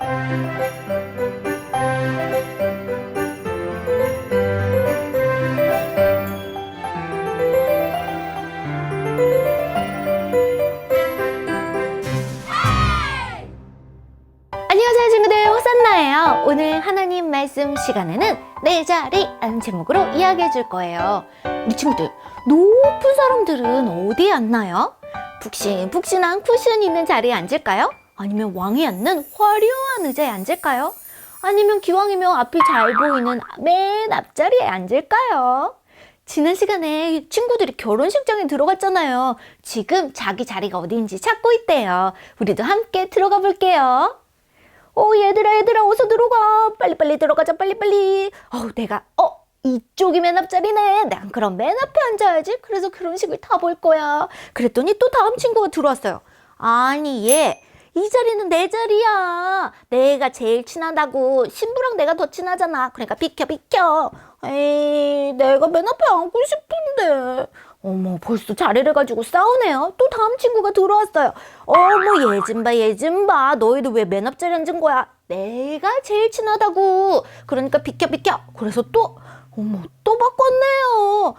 안녕하세요 친구들, 호산나예요. 오늘 하나님 말씀 시간에는 내 자리 라는 제목으로 이야기해 줄 거예요. 우리 친구들, 높은 사람들은 어디에 앉나요? 푹신푹신한 쿠션 있는 자리에 앉을까요? 아니면 왕이 앉는 화려한 의자에 앉을까요? 아니면 기왕이면 앞이 잘 보이는 맨 앞자리에 앉을까요? 지난 시간에 친구들이 결혼식장에 들어갔잖아요. 지금 자기 자리가 어디인지 찾고 있대요. 우리도 함께 들어가 볼게요. 얘들아 어서 들어가. 빨리빨리 들어가자, 빨리빨리. 내가 이쪽이 맨 앞자리네. 난 그럼 맨 앞에 앉아야지. 그래서 결혼식을 다 볼 거야. 그랬더니 또 다음 친구가 들어왔어요. 아니 얘, 이 자리는 내 자리야. 내가 제일 친하다고. 신부랑 내가 더 친하잖아. 그러니까 비켜. 에이, 내가 맨 앞에 앉고 싶은데. 어머, 벌써 자리를 가지고 싸우네요. 또 다음 친구가 들어왔어요. 어머, 얘 좀 봐. 너희들 왜 맨 앞자리에 앉은 거야? 내가 제일 친하다고. 그러니까 비켜. 그래서 또 바꿨네요.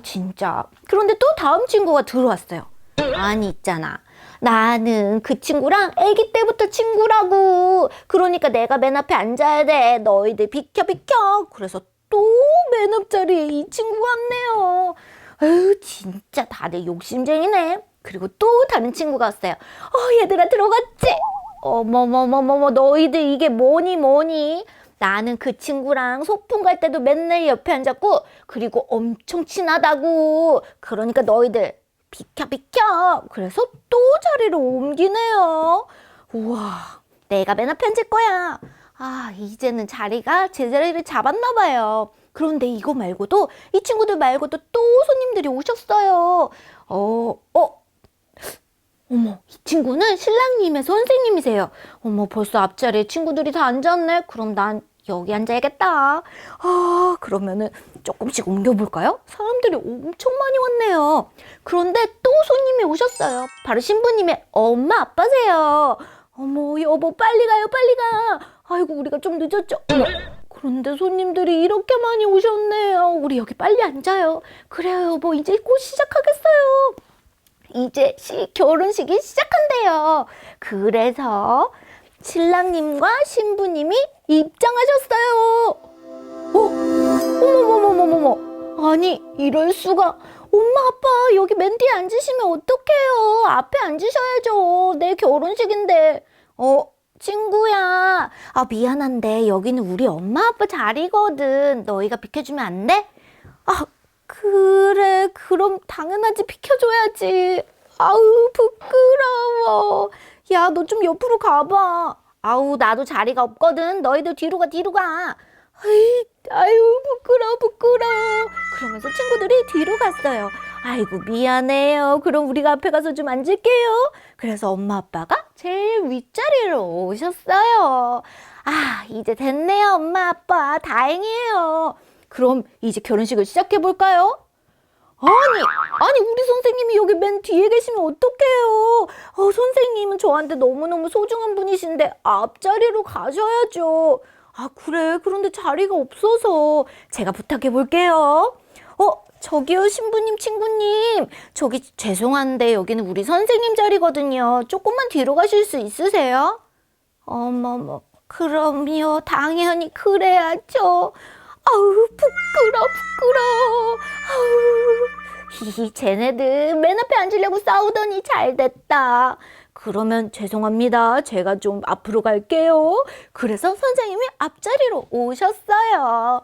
진짜. 그런데 또 다음 친구가 들어왔어요. 아니, 있잖아. 나는 그 친구랑 아기 때부터 친구라고. 그러니까 내가 맨 앞에 앉아야 돼. 너희들 비켜. 그래서 또 맨 앞자리에 이 친구가 왔네요. 에휴, 진짜 다들 욕심쟁이네. 그리고 또 다른 친구가 왔어요. 얘들아 들어갔지? 어머머머머머, 너희들 이게 뭐니? 나는 그 친구랑 소풍 갈 때도 맨날 옆에 앉았고, 그리고 엄청 친하다고. 그러니까 너희들 비켜. 그래서 또 자리를 옮기네요. 우와, 내가 맨 앞에 앉을 거야. 이제는 자리가 제 자리를 잡았나 봐요. 그런데 이거 말고도, 이 친구들 말고도 또 손님들이 오셨어요. 어머, 이 친구는 신랑님의 선생님이세요. 어머, 벌써 앞자리에 친구들이 다 앉았네. 그럼 난 여기 앉아야겠다. 그러면은 조금씩 옮겨볼까요? 사람들이 엄청 많이 왔네요. 그런데 또 손님이 오셨어요. 바로 신부님의 엄마 아빠세요. 어머, 여보, 빨리 가요. 아이고, 우리가 좀 늦었죠? 그런데 손님들이 이렇게 많이 오셨네요. 우리 여기 빨리 앉아요. 그래요, 여보, 이제 곧 시작하겠어요. 이제 결혼식이 시작한대요. 그래서 신랑님과 신부님이 입장하셨어요. 어머머머머머머. 아니, 이럴 수가. 엄마, 아빠, 여기 맨 뒤에 앉으시면 어떡해요? 앞에 앉으셔야죠. 내 결혼식인데. 친구야. 미안한데 여기는 우리 엄마 아빠 자리거든. 너희가 비켜주면 안 돼? 그래. 그럼 당연하지. 비켜줘야지. 아우, 부끄러워. 야, 너 좀 옆으로 가봐. 나도 자리가 없거든. 너희들 뒤로 가. 아유, 부끄러워. 그러면서 친구들이 뒤로 갔어요. 아이고, 미안해요. 그럼 우리가 앞에 가서 좀 앉을게요. 그래서 엄마 아빠가 제일 윗자리로 오셨어요. 이제 됐네요, 엄마 아빠. 다행이에요. 그럼 이제 결혼식을 시작해 볼까요? 아니, 우리 선생님이 여기 맨 뒤에 계시면 어떡해요? 선생님은 저한테 너무너무 소중한 분이신데 앞자리로 가셔야죠. 그래. 그런데 자리가 없어서 제가 부탁해 볼게요. 저기요, 신부님, 친구님. 저기 죄송한데 여기는 우리 선생님 자리거든요. 조금만 뒤로 가실 수 있으세요? 어머머, 그럼요. 당연히 그래야죠. 부끄러워. 쟤네들 맨 앞에 앉으려고 싸우더니 잘됐다. 그러면 죄송합니다. 제가 좀 앞으로 갈게요. 그래서 선생님이 앞자리로 오셨어요.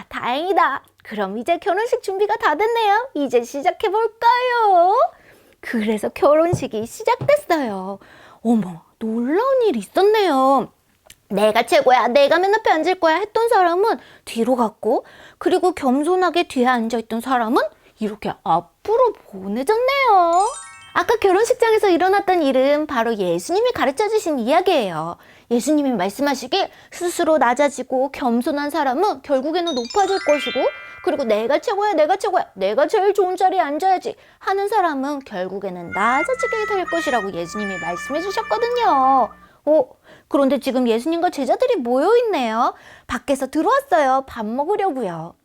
다행이다. 그럼 이제 결혼식 준비가 다 됐네요. 이제 시작해볼까요? 그래서 결혼식이 시작됐어요. 어머, 놀라운 일이 있었네요. 내가 최고야, 내가 맨 앞에 앉을 거야 했던 사람은 뒤로 갔고, 그리고 겸손하게 뒤에 앉아있던 사람은 이렇게 앞으로 보내졌네요. 아까 결혼식장에서 일어났던 일은 바로 예수님이 가르쳐주신 이야기예요. 예수님이 말씀하시길 스스로 낮아지고 겸손한 사람은 결국에는 높아질 것이고, 그리고 내가 최고야, 내가 제일 좋은 자리에 앉아야지 하는 사람은 결국에는 낮아지게 될 것이라고 예수님이 말씀해 주셨거든요. 그런데 지금 예수님과 제자들이 모여있네요. 밖에서 들어왔어요. 밥 먹으려고요.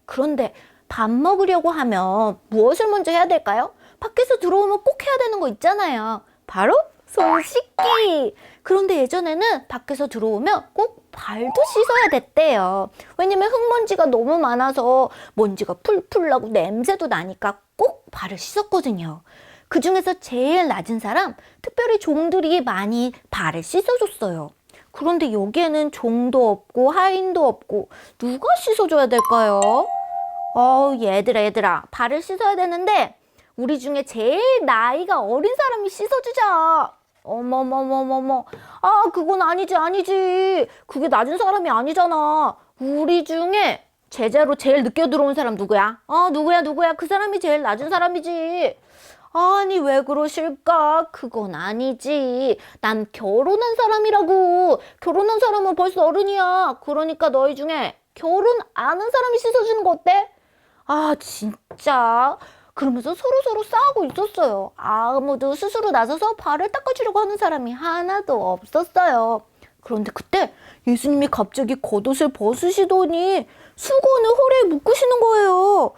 그런데 밥 먹으려고 하면 무엇을 먼저 해야 될까요? 밖에서 들어오면 꼭 해야 되는 거 있잖아요. 바로 손 씻기. 그런데 예전에는 밖에서 들어오면 꼭 발도 씻어야 됐대요. 왜냐면 흙먼지가 너무 많아서 먼지가 풀풀 나고 냄새도 나니까 꼭 발을 씻었거든요. 그 중에서 제일 낮은 사람, 특별히 종들이 많이 발을 씻어줬어요. 그런데 여기에는 종도 없고 하인도 없고 누가 씻어줘야 될까요? 얘들아, 발을 씻어야 되는데 우리 중에 제일 나이가 어린 사람이 씻어주자. 어머머머머머. 그건 아니지. 그게 낮은 사람이 아니잖아. 우리 중에 제자로 제일 늦게 들어온 사람 누구야? 누구야? 그 사람이 제일 낮은 사람이지. 아니, 왜 그러실까? 그건 아니지. 난 결혼한 사람이라고. 결혼한 사람은 벌써 어른이야. 그러니까 너희 중에 결혼 안 한 사람이 씻어주는 거 어때? 진짜. 그러면서 서로 싸우고 있었어요. 아무도 스스로 나서서 발을 닦아주려고 하는 사람이 하나도 없었어요. 그런데 그때 예수님이 갑자기 겉옷을 벗으시더니 수건을 허리에 묶으시는 거예요.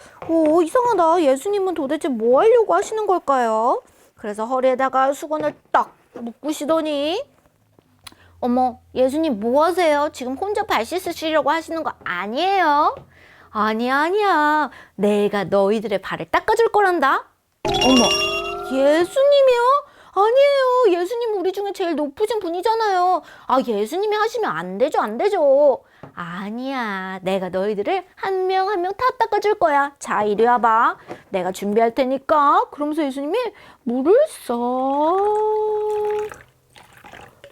이상하다. 예수님은 도대체 뭐 하려고 하시는 걸까요? 그래서 허리에다가 수건을 딱 묶으시더니 어머, 예수님 뭐 하세요? 지금 혼자 발 씻으시려고 하시는 거 아니에요? 아니야. 내가 너희들의 발을 닦아줄 거란다. 어머, 예수님이요? 아니에요. 예수님 우리 중에 제일 높으신 분이잖아요. 예수님이 하시면 안 되죠. 아니야. 내가 너희들을 한 명 한 명 다 닦아줄 거야. 자, 이리 와봐. 내가 준비할 테니까. 그러면서 예수님이 물을 쏙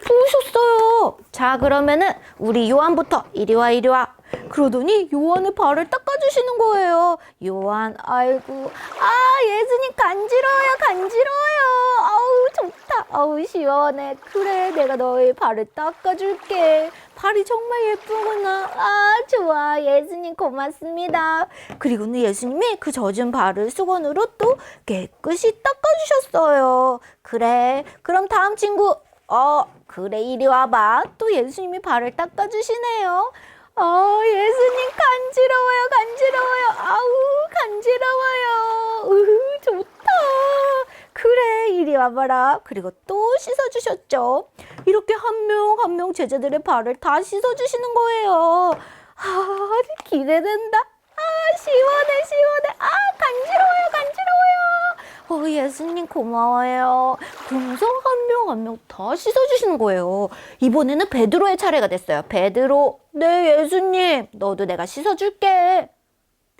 부으셨어요. 자, 그러면은 우리 요한부터 이리 와. 그러더니 요한의 발을 닦아주시는 거예요. 요한, 아이고, 예수님 간지러워요. 아우, 좋다. 아우, 시원해. 그래, 내가 너의 발을 닦아줄게. 발이 정말 예쁘구나. 좋아. 예수님 고맙습니다. 그리고는 예수님이 그 젖은 발을 수건으로 또 깨끗이 닦아주셨어요. 그래, 그럼 다음 친구. 그래, 이리 와봐. 또 예수님이 발을 닦아주시네요. 예수님 간지러워요. 좋다. 그래, 이리 와봐라. 그리고 또 씻어주셨죠. 이렇게 한 명 한 명 제자들의 발을 다 씻어주시는 거예요. 기대된다. 시원해. 간지러워요. 예수님 고마워요. 그러면서 한 명 한 명 다 씻어주시는 거예요. 이번에는 베드로의 차례가 됐어요. 베드로, 네, 예수님, 너도 내가 씻어줄게.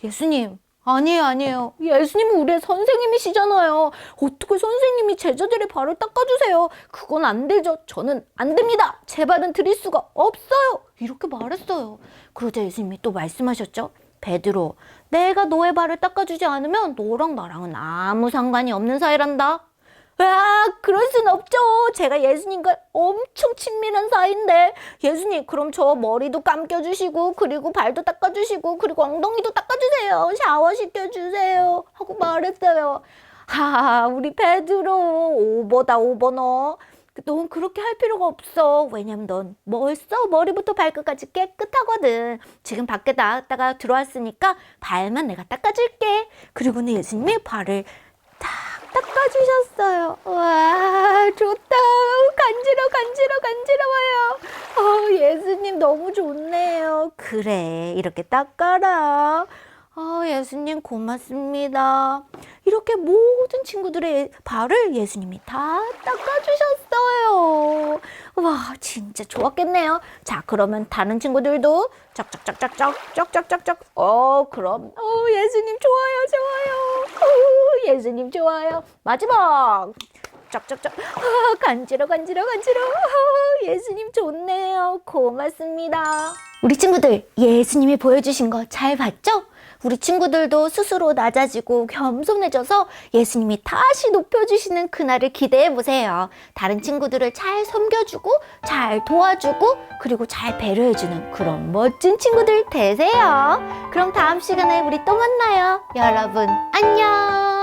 예수님, 아니에요. 예수님은 우리의 선생님이시잖아요. 어떻게 선생님이 제자들의 발을 닦아주세요? 그건 안 되죠. 저는 안 됩니다. 제 발은 드릴 수가 없어요. 이렇게 말했어요. 그러자 예수님이 또 말씀하셨죠. 베드로, 내가 너의 발을 닦아주지 않으면 너랑 나랑은 아무 상관이 없는 사이란다. 그럴 순 없죠. 제가 예수님과 엄청 친밀한 사이인데. 예수님, 그럼 저 머리도 감겨주시고, 그리고 발도 닦아주시고, 그리고 엉덩이도 닦아주세요. 샤워시켜주세요. 하고 말했어요. 우리 베드로, 오버다, 오버 너. 넌 그렇게 할 필요가 없어. 왜냐면 넌 벌써 머리부터 발끝까지 깨끗하거든. 지금 밖에 나갔다가 들어왔으니까 발만 내가 닦아줄게. 그리고는 예수님이 발을 탁 닦아주셨어요. 와, 좋다. 간지러워요. 예수님 너무 좋네요. 그래, 이렇게 닦아라. 예수님 고맙습니다. 이렇게 모든 친구들의 발을 예수님이 다 닦아주셨어요. 와, 진짜 좋았겠네요. 자, 그러면 다른 친구들도 쩍쩍쩍쩍쩍. 그럼 예수님 좋아요. 예수님 좋아요. 마지막 쩍쩍쩍. 간지러워. 예수님 좋네요. 고맙습니다. 우리 친구들, 예수님이 보여주신 거 잘 봤죠? 우리 친구들도 스스로 낮아지고 겸손해져서 예수님이 다시 높여주시는 그날을 기대해보세요. 다른 친구들을 잘 섬겨주고 잘 도와주고 그리고 잘 배려해주는 그런 멋진 친구들 되세요. 그럼 다음 시간에 우리 또 만나요. 여러분 안녕.